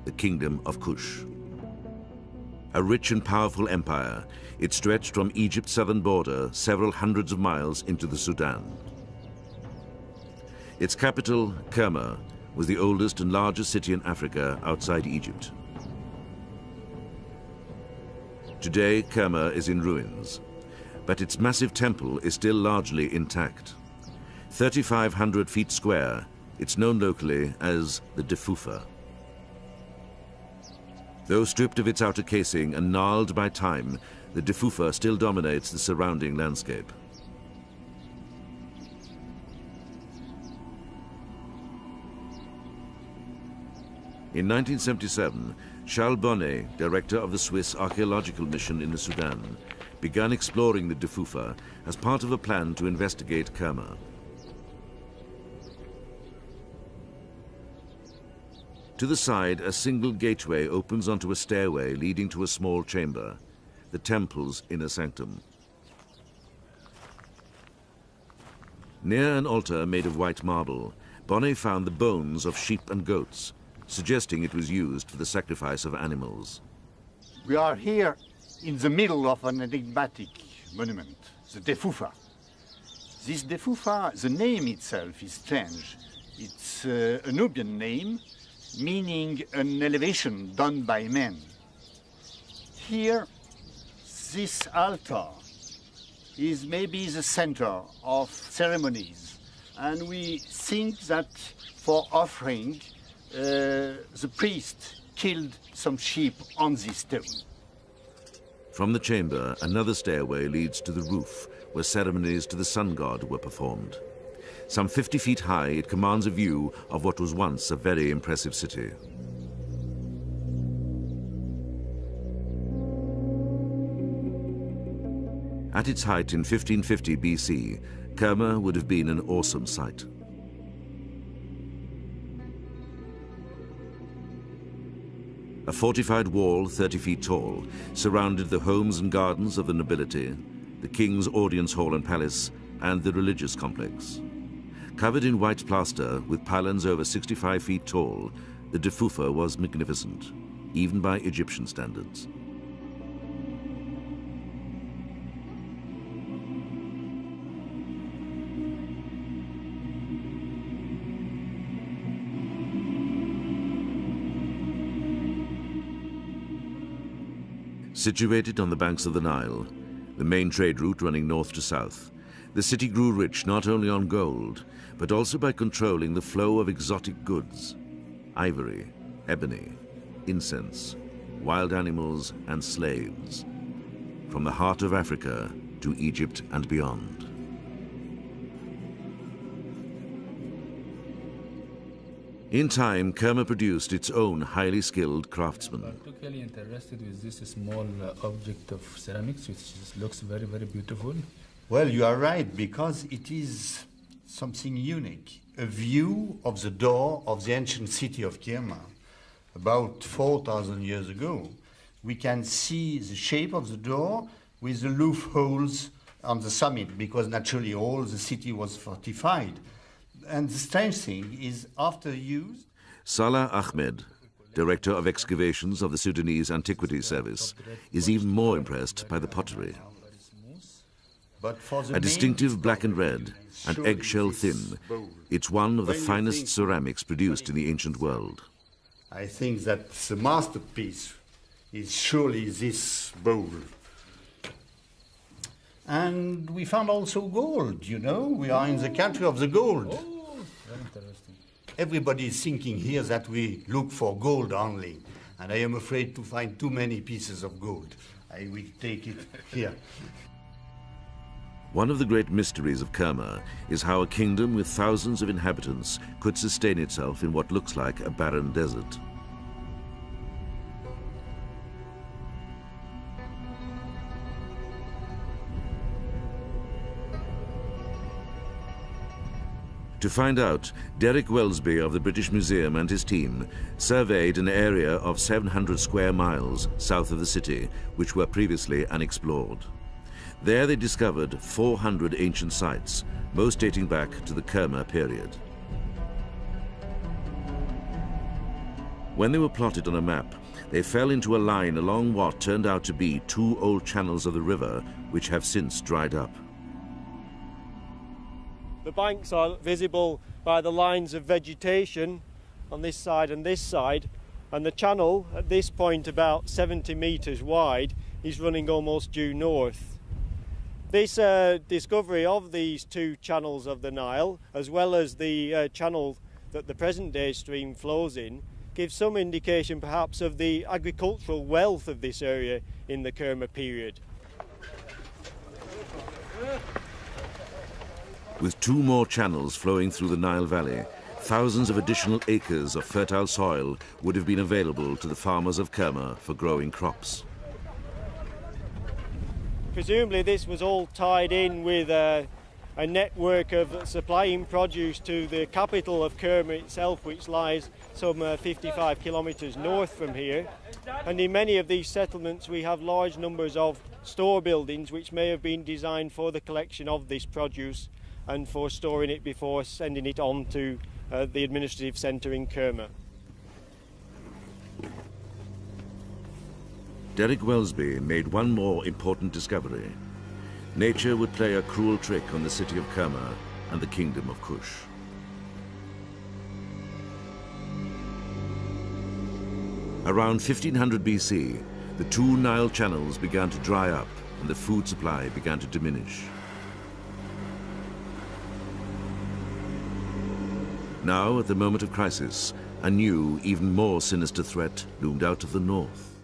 the Kingdom of Kush. A rich and powerful empire, it stretched from Egypt's southern border several hundreds of miles into the Sudan. Its capital, Kerma, was the oldest and largest city in Africa outside Egypt. Today, Kerma is in ruins, but its massive temple is still largely intact. 3,500 feet square, it's known locally as the Defufa. Though stripped of its outer casing and gnarled by time, the Defufa still dominates the surrounding landscape. In 1977, Charles Bonnet, director of the Swiss archaeological mission in the Sudan, began exploring the Defufa as part of a plan to investigate Kerma. To the side, a single gateway opens onto a stairway leading to a small chamber, the temple's inner sanctum. Near an altar made of white marble, Bonnet found the bones of sheep and goats, suggesting it was used for the sacrifice of animals. We are here in the middle of an enigmatic monument, the Defufa. This Defufa, the name itself is strange. It's a Nubian name, meaning an elevation done by men. Here, this altar is maybe the center of ceremonies, and we think that for offering, the priest killed some sheep on this stone. From the chamber, another stairway leads to the roof, where ceremonies to the sun god were performed. Some 50 feet high, it commands a view of what was once a very impressive city. At its height in 1550 BC, Kerma would have been an awesome sight. A fortified wall, 30 feet tall, surrounded the homes and gardens of the nobility, the king's audience hall and palace, and the religious complex. Covered in white plaster, with pylons over 65 feet tall, the Defufa was magnificent, even by Egyptian standards. Situated on the banks of the Nile, the main trade route running north to south, the city grew rich not only on gold, but also by controlling the flow of exotic goods: ivory, ebony, incense, wild animals, and slaves, from the heart of Africa to Egypt and beyond. In time, Kerma produced its own highly skilled craftsmen. I'm particularly interested with this small object of ceramics, which looks very, very beautiful. Well, you are right, because it is something unique. A view of the door of the ancient city of Kerma, about 4,000 years ago. We can see the shape of the door with the loopholes on the summit, because naturally all the city was fortified. And the strange thing is, after use... Salah Ahmed, director of excavations of the Sudanese Antiquities Service, is even more impressed by the pottery. A distinctive black and red and eggshell thin, it's one of the finest ceramics produced in the ancient world. I think that the masterpiece is surely this bowl. And we found also gold, you know. We are in the country of the gold. Oh, very interesting. Everybody is thinking here that we look for gold only. And I am afraid to find too many pieces of gold. I will take it here. One of the great mysteries of Kerma is how a kingdom with thousands of inhabitants could sustain itself in what looks like a barren desert. To find out, Derek Welsby of the British Museum and his team surveyed an area of 700 square miles south of the city, which were previously unexplored. There they discovered 400 ancient sites, most dating back to the Kerma period. When they were plotted on a map, they fell into a line along what turned out to be two old channels of the river, which have since dried up. The banks are visible by the lines of vegetation on this side and this side, and the channel at this point, about 70 metres wide, is running almost due north. This discovery of these two channels of the Nile, as well as the channel that the present day stream flows in, gives some indication perhaps of the agricultural wealth of this area in the Kerma period. With two more channels flowing through the Nile Valley, thousands of additional acres of fertile soil would have been available to the farmers of Kerma for growing crops. Presumably this was all tied in with a network of supplying produce to the capital of Kerma itself, which lies some 55 kilometres north from here. And in many of these settlements we have large numbers of store buildings which may have been designed for the collection of this produce and for storing it before sending it on to the administrative centre in Kerma. Derek Welsby made one more important discovery. Nature would play a cruel trick on the city of Kerma and the kingdom of Kush. Around 1500 BC, the two Nile channels began to dry up and the food supply began to diminish. Now, at the moment of crisis, a new, even more sinister threat loomed out of the north.